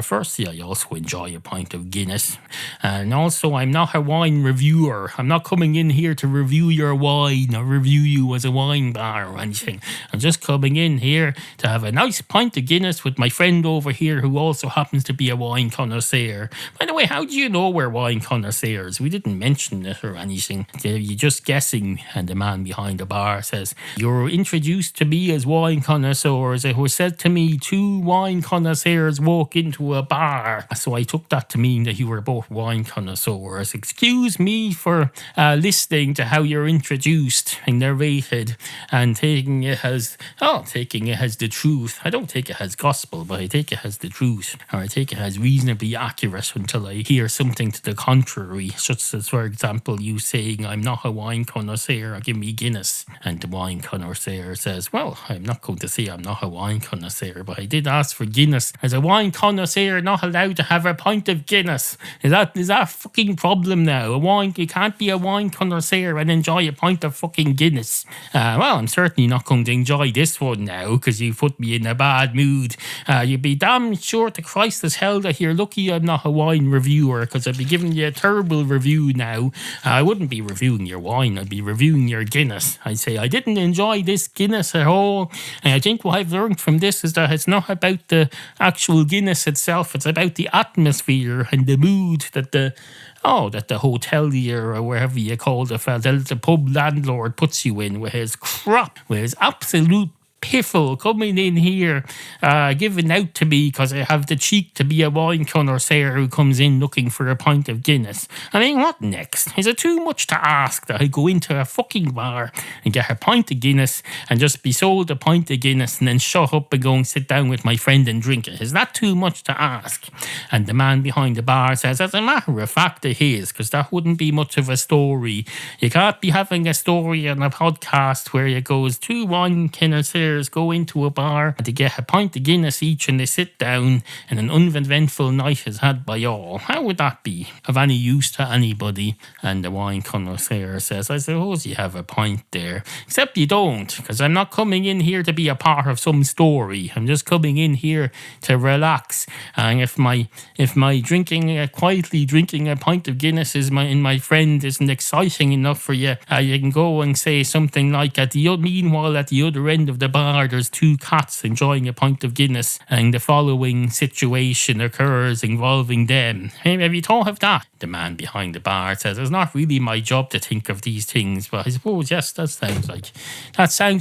Firstly, I also enjoy a pint of Guinness. And also, I'm not a wine reviewer. I'm not coming in here to review your wine or review you as a wine bar or anything. I'm just coming in here to have a nice pint of Guinness with my friend over here who also happens to be a wine connoisseur. By the way, how do you know we're wine connoisseurs? We didn't mention it or anything. You're just guessing. And the man behind the bar says, you're introduced to me as wine connoisseurs. It was said to me 2 wine connoisseurs walk into a bar. So I took that to mean that you were both wine connoisseurs. Excuse me for listening to how you're introduced and narrated and taking it as the truth. I don't take it as gospel, but I take it as the truth, or I take it as reasonably accurate until I hear something to the contrary, such as, for example, you saying, I'm not a wine connoisseur, give me Guinness. And the wine connoisseur says, well, I'm not going to say I'm not a wine connoisseur, but I did ask for Guinness. As a wine connoisseur, not allowed to have a pint of Guinness. Is that a fucking problem now? You can't be a wine connoisseur and enjoy a pint of fucking Guinness. Well, I'm certainly not going to enjoy this one now, because you put me in a bad mood. You'd be damn sure to Christ as hell that you're lucky I'm not a wine reviewer, because I'd be giving you a terrible review now. I wouldn't be reviewing your wine, I'd be reviewing your Guinness. I'd say, I didn't enjoy this Guinness at all. And I think what I've learned from this is that it's not about the actual Guinness itself, it's about the atmosphere and the mood that the hotelier or wherever you call the pub landlord puts you in with his absolute piffle coming in here, giving out to me because I have the cheek to be a wine connoisseur who comes in looking for a pint of Guinness. I mean, what next? Is it too much to ask that I go into a fucking bar and get a pint of Guinness and just be sold a pint of Guinness and then shut up and go and sit down with my friend and drink it? Is that too much to ask? And the man behind the bar says, as a matter of fact, it is, because that wouldn't be much of a story. You can't be having a story on a podcast where it goes 2 wine connoisseurs go into a bar to get a pint of Guinness each and they sit down and an uneventful night is had by all. How would that be of any use to anybody? And the wine connoisseur says, I suppose you have a point there. Except you don't, because I'm not coming in here to be a part of some story. I'm just coming in here to relax. And if my quietly drinking a pint of Guinness in my friend isn't exciting enough for you, you can go and say something like, meanwhile at the other end of the bar, bar, there's two cats enjoying a pint of Guinness, and the following situation occurs involving them. Hey, have you thought of that? The man behind the bar says, it's not really my job to think of these things, but I suppose, yes, that sounds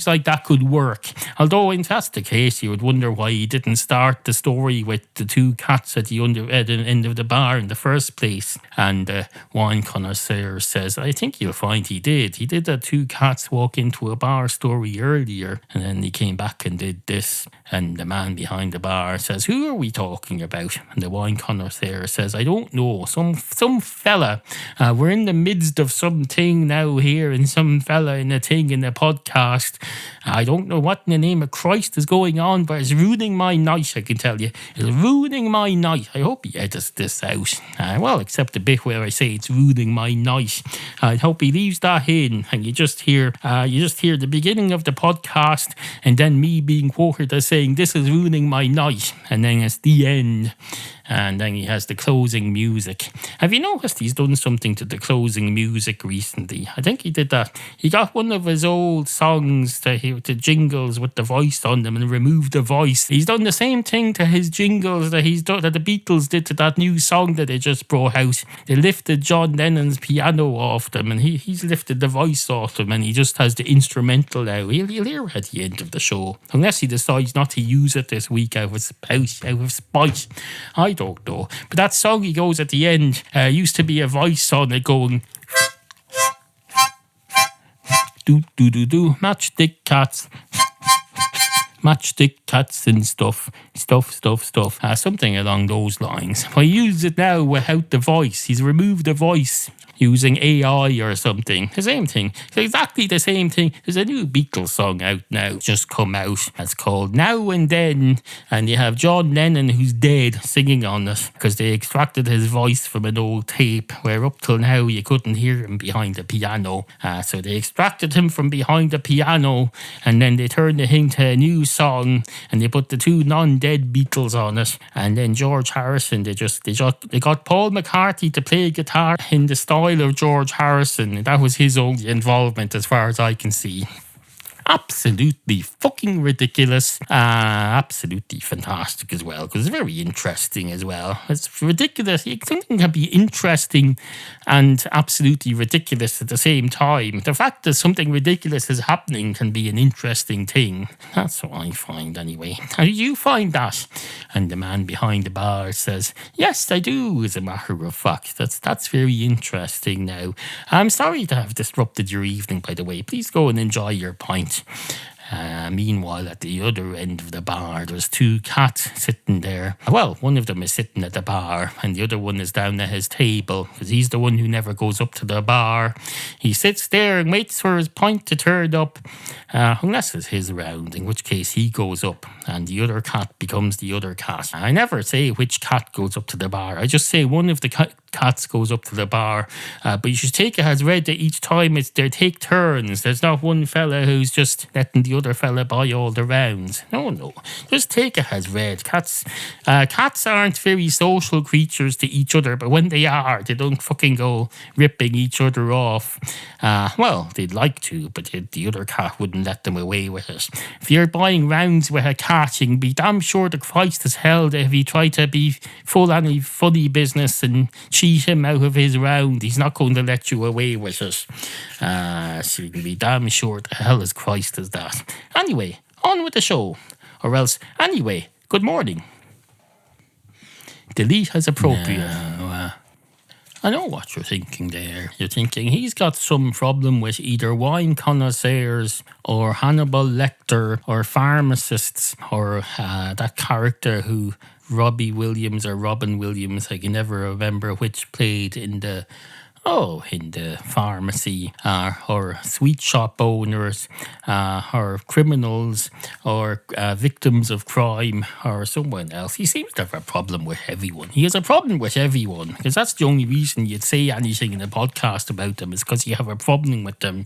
like that could work. Although, if that's the case, you would wonder why he didn't start the story with the two cats at the end of the bar in the first place. And the wine connoisseur says, I think you'll find he did. He did that two cats walk into a bar story earlier, and then he came back and did this. And the man behind the bar says, who are we talking about? And the wine connoisseur says, I don't know. Some fella. We're in the midst of something now here, and some fella in a thing in the podcast. I don't know what in the name of Christ is going on, but it's ruining my night, I can tell you. It's ruining my night. I hope he edits this out. Well, except the bit where I say it's ruining my night. I hope he leaves that in, and you just hear the beginning of the podcast, and then me being quoted as saying, this is ruining my night, and then it's the end. And then he has the closing music. Have you noticed he's done something to the closing music recently? I think he did that. He got one of his old songs, the jingles with the voice on them, and removed the voice. He's done the same thing to his jingles that that the Beatles did to that new song that they just brought out. They lifted John Lennon's piano off them, and he's lifted the voice off them, and he just has the instrumental now. You'll hear it at the end of the show, unless he decides not to use it this week out of spite. I don't know. But that song he goes at the end used to be a voice on it going do do do do matchstick cats and stuff, something along those lines. But he uses it now without the voice. He's removed the voice using AI or something. The same thing. It's exactly the same thing. There's a new Beatles song out now, just come out. It's called Now and Then, and you have John Lennon, who's dead, singing on it because they extracted his voice from an old tape where up till now you couldn't hear him behind the piano. So they extracted him from behind the piano, and then they turned it into a new song, and they put the two non-dead Beatles on it. And then George Harrison, they got Paul McCartney to play guitar in the style of George Harrison. That was his only involvement as far as I can see. Absolutely fucking ridiculous. Absolutely fantastic as well, because it's very interesting as well. It's ridiculous. Something can be interesting and absolutely ridiculous at the same time. The fact that something ridiculous is happening can be an interesting thing. That's what I find anyway. How do you find that? And the man behind the bar says, yes, I do, as a matter of fact. That's very interesting now. I'm sorry to have disrupted your evening, by the way. Please go and enjoy your pint. Meanwhile, at the other end of the bar, there's two cats sitting there. Well, one of them is sitting at the bar, and the other one is down at his table, because he's the one who never goes up to the bar. He sits there and waits for his pint to turn up, unless it's his round, in which case he goes up, and the other cat becomes the other cat. I never say which cat goes up to the bar. I just say one of the cats goes up to the bar, but you should take it as read that each time they take turns. There's not one fella who's just letting the other fella buy all the rounds. No, just take it as read. Cats aren't very social creatures to each other, but when they are, they don't fucking go ripping each other off. Well, they'd like to, but the other cat wouldn't let them away with it. If you're buying rounds with a cat, you can be damn sure the Christ is hell that if you try to be full any funny business and cheat him out of his round, he's not going to let you away with it. So you can be damn sure the hell is Christ is that. Anyway, on with the show. Or else, anyway, good morning. Delete as appropriate. No, I know what you're thinking there. You're thinking he's got some problem with either wine connoisseurs or Hannibal Lecter or pharmacists or that character who Robbie Williams or Robin Williams, I can never remember which, played in the pharmacy, or sweet shop owners, or criminals, or victims of crime, or someone else. He seems to have a problem with everyone. He has a problem with everyone, because that's the only reason you'd say anything in a podcast about them, is because you have a problem with them.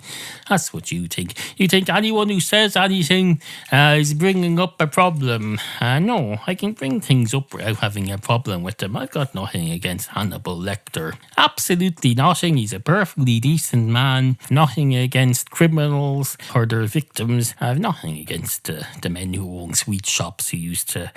That's what you think. You think anyone who says anything is bringing up a problem. No, I can bring things up without having a problem with them. I've got nothing against Hannibal Lecter. Absolutely not. nothing. He's a perfectly decent man. Nothing against criminals or their victims. I have nothing against the men who own sweet shops who used to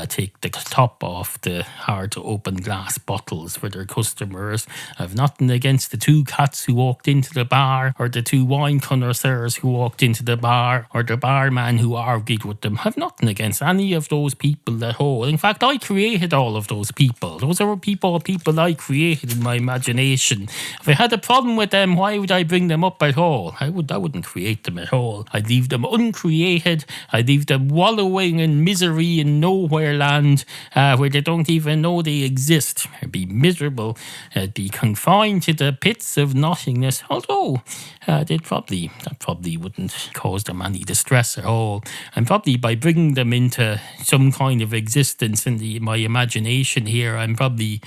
take the top off the hard-to-open glass bottles for their customers. I have nothing against the two cats who walked into the bar, or the two wine connoisseurs who walked into the bar, or the barman who argued with them. I have nothing against any of those people at all. In fact, I created all of those people. Those are people I created in my imagination. If I had a problem with them, why would I bring them up at all? I wouldn't create them at all. I'd leave them uncreated. I'd leave them wallowing in misery in nowhere land, where they don't even know they exist. I'd be miserable. I'd be confined to the pits of nothingness. Although that probably wouldn't cause them any distress at all. And probably by bringing them into some kind of existence in my imagination here, I'm probably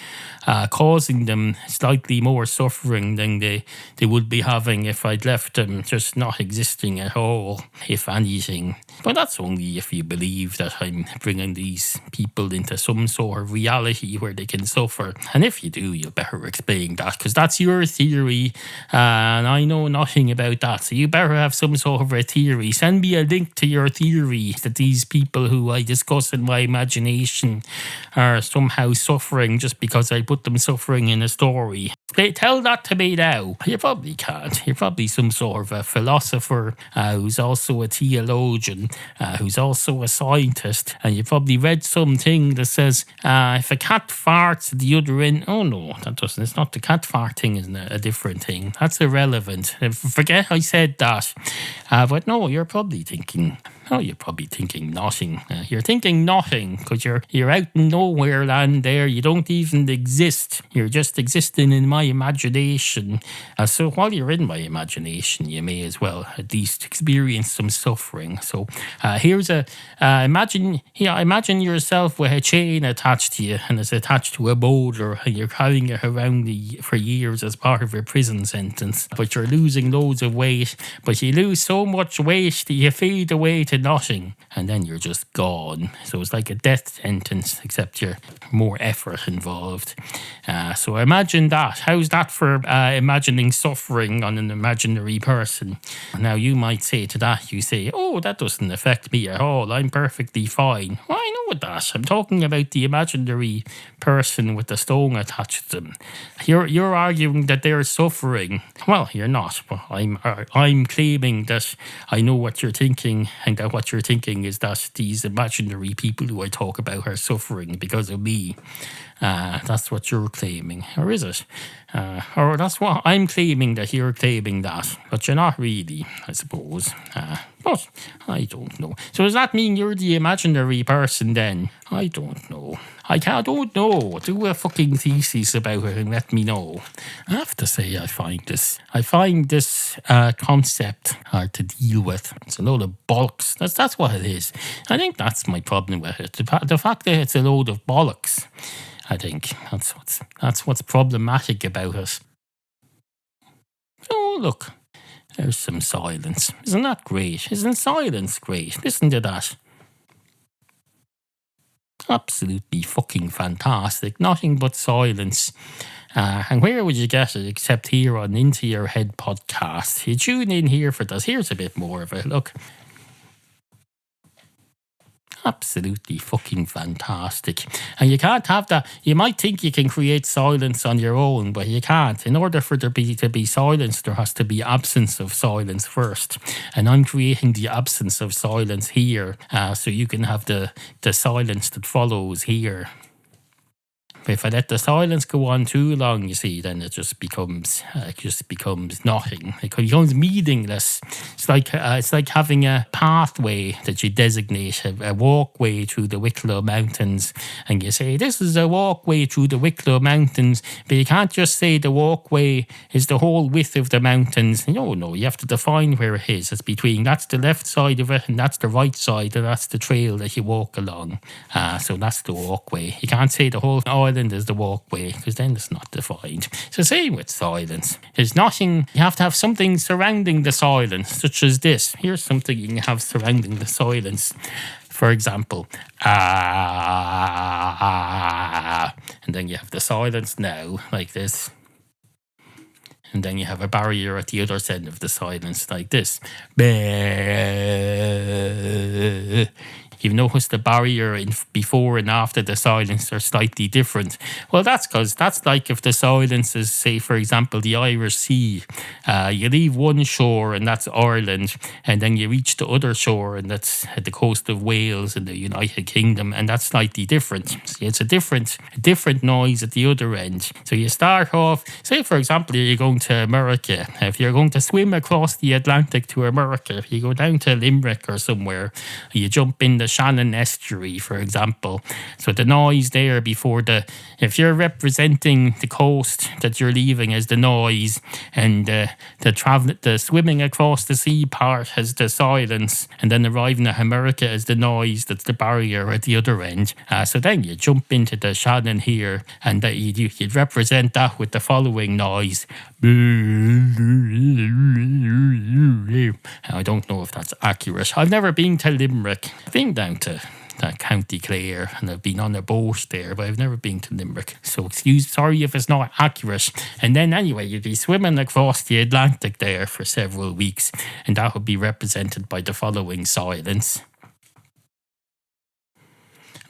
causing them slightly more suffering than they would be having if I'd left them just not existing at all, if anything. But that's only if you believe that I'm bringing these people into some sort of reality where they can suffer. And if you do, you better explain that, because that's your theory, and I know nothing about that. So you better have some sort of a theory. Send me a link to your theory that these people who I discuss in my imagination are somehow suffering just because I put them suffering in a story. Tell that to me now. You probably can't. You're probably some sort of a philosopher who's also a theologian, who's also a scientist, and you probably read something that says if a cat farts at the other end. Oh no, that doesn't. It's not the cat farting, isn't it? A different thing. That's irrelevant. Forget I said that. But no, you're probably thinking. Oh, you're probably thinking nothing. You're thinking nothing because you're out in nowhere land there. You don't even exist. You're just existing in my imagination. So while you're in my imagination, you may as well at least experience some suffering. So here's imagine yourself with a chain attached to you, and it's attached to a boulder, and you're carrying it around for years as part of your prison sentence. But you're losing loads of weight. But you lose so much weight that you fade away to nothing, and then you're just gone. So it's like a death sentence, except you're more effort involved. So imagine that. How's that for imagining suffering on an imaginary person? Now you might say to that, you say, oh, that doesn't affect me at all. I'm perfectly fine. Well, I know that. I'm talking about the imaginary person with the stone attached to them. You're arguing that they're suffering. Well, you're not. But I'm claiming that I know what you're thinking, and that what you're thinking is that these imaginary people who I talk about are suffering because of me. That's what you're claiming, or is it? Or that's what I'm claiming, that you're claiming that, but you're not really, I suppose. But I don't know. So does that mean you're the imaginary person then? I don't know. I don't know. Do a fucking thesis about it and let me know. I have to say, I find this concept hard to deal with. It's a load of bollocks. That's what it is. I think that's my problem with it. The fact that it's a load of bollocks. I think that's what's problematic about it. Oh, look. There's some silence. Isn't that great? Isn't silence great? Listen to that. Absolutely fucking fantastic. Nothing but silence. And where would you get it except here on Into Your Head podcast? You tune in here for this. Here's a bit more of it. Look. Absolutely fucking fantastic. And you can't have that. You might think you can create silence on your own, but you can't. In order for there to be silence, there has to be absence of silence first. And I'm creating the absence of silence here, so you can have the silence that follows here. If I let the silence go on too long, you see, then it just becomes nothing. It becomes meaningless. It's like having a pathway that you designate, a walkway through the Wicklow Mountains, and you say, this is a walkway through the Wicklow Mountains, but you can't just say the walkway is the whole width of the mountains. No, you have to define where it is. It's between, that's the left side of it, and that's the right side, and that's the trail that you walk along. So that's the walkway. You can't say the whole island is the walkway, because then it's not defined. It's the same with silence. There's nothing. You have to have something surrounding the silence, such as this. Here's something you can have surrounding the silence. For example, and then you have the silence now, like this. And then you have a barrier at the other end of the silence like this. You've noticed the barrier in before and after the silence are slightly different. Well, that's because that's like if the silence is, say, for example, the Irish Sea. You leave one shore and that's Ireland, and then you reach the other shore and that's at the coast of Wales in the United Kingdom, and that's slightly different. See, it's a different noise at the other end. So you start off, say, for example, you're going to America. If you're going to swim across the Atlantic to America, if you go down to Limerick or somewhere, you jump in the Shannon estuary, for example. So the noise there before if you're representing the coast that you're leaving as the noise, and the swimming across the sea part has the silence, and then arriving at America as the noise, that's the barrier at the other end. So then you jump into the Shannon here, and you'd represent that with the following noise. I don't know if that's accurate. I've never been to Limerick. I've been down to County Clare, and I've been on a boat there, but I've never been to Limerick. So sorry if it's not accurate. And then anyway, you'd be swimming across the Atlantic there for several weeks, and that would be represented by the following silence.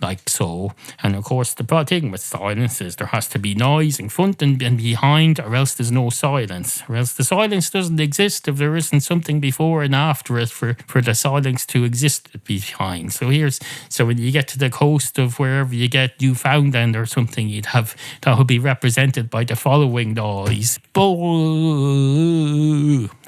Like so. And of course the thing with silence is there has to be noise in front and behind, or else there's no silence, or else the silence doesn't exist if there isn't something before and after it for the silence to exist behind. So when you get to the coast of wherever you get Newfoundland or something, you'd have that would be represented by the following noise. Boo!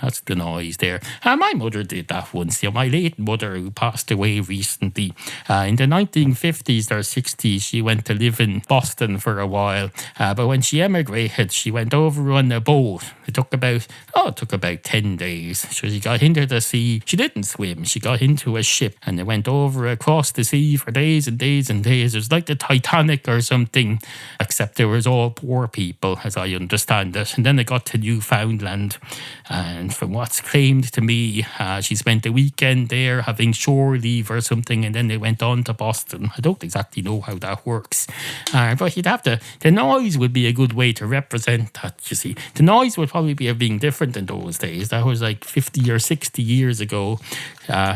That's the noise there. My mother did that once. My late mother, who passed away recently, in the 1950s or 60s, she went to live in Boston for a while. But when she emigrated, she went over on a boat. It took about 10 days. So she got into the sea. She didn't swim. She got into a ship, and they went over across the sea for days and days and days. It was like the Titanic or something, except there was all poor people, as I understand it. And then they got to Newfoundland, and from what's claimed to me, she spent a weekend there having shore leave or something, and then they went on to Boston. I don't exactly know how that works, but you'd have to. The noise would be a good way to represent that. You see, the noise would probably be being different in those days. That was like 50 or 60 years ago.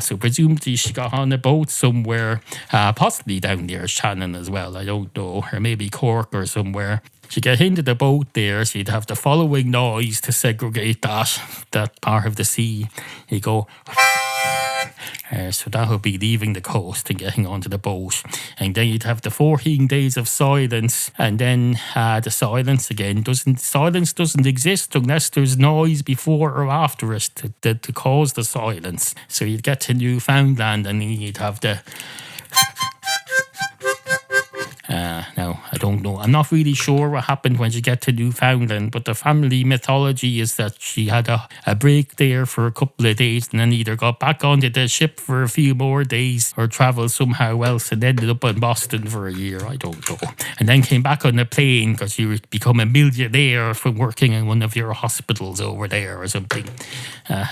So presumably she got on a boat somewhere, possibly down near Shannon as well. I don't know, or maybe Cork or somewhere. You get into the boat there, so you'd have the following noise to segregate that part of the sea. You go. So that would be leaving the coast and getting onto the boat. And then you'd have the 14 days of silence, and then the silence again. Silence doesn't exist unless there's noise before or after it to cause the silence. So you'd get to Newfoundland, and then you'd have the... Now, I don't know. I'm not really sure what happened when she get to Newfoundland, but the family mythology is that she had a break there for a couple of days, and then either got back onto the ship for a few more days or travelled somehow else and ended up in Boston for a year. I don't know. And then came back on the plane because you become a millionaire from working in one of your hospitals over there or something.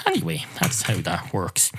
Anyway, that's how that works.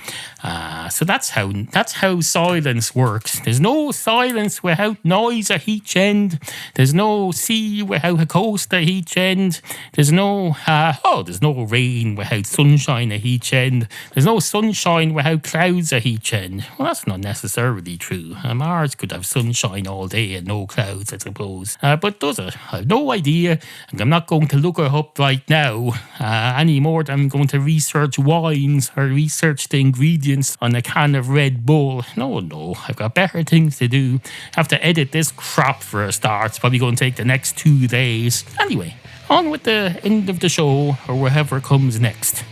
So that's how silence works. There's no silence without noise at each end. There's no sea without a coast at each end. There's no rain without sunshine at each end. There's no sunshine without clouds at each end. Well, that's not necessarily true. Mars could have sunshine all day and no clouds, I suppose. But does it? I have no idea, and I'm not going to look it up right now any more than I'm going to research wines or research the ingredients on a can of Red Bull. No, I've got better things to do. I have to edit this crap for a start. It's probably going to take the next 2 days. Anyway, on with the end of the show, or whatever comes next.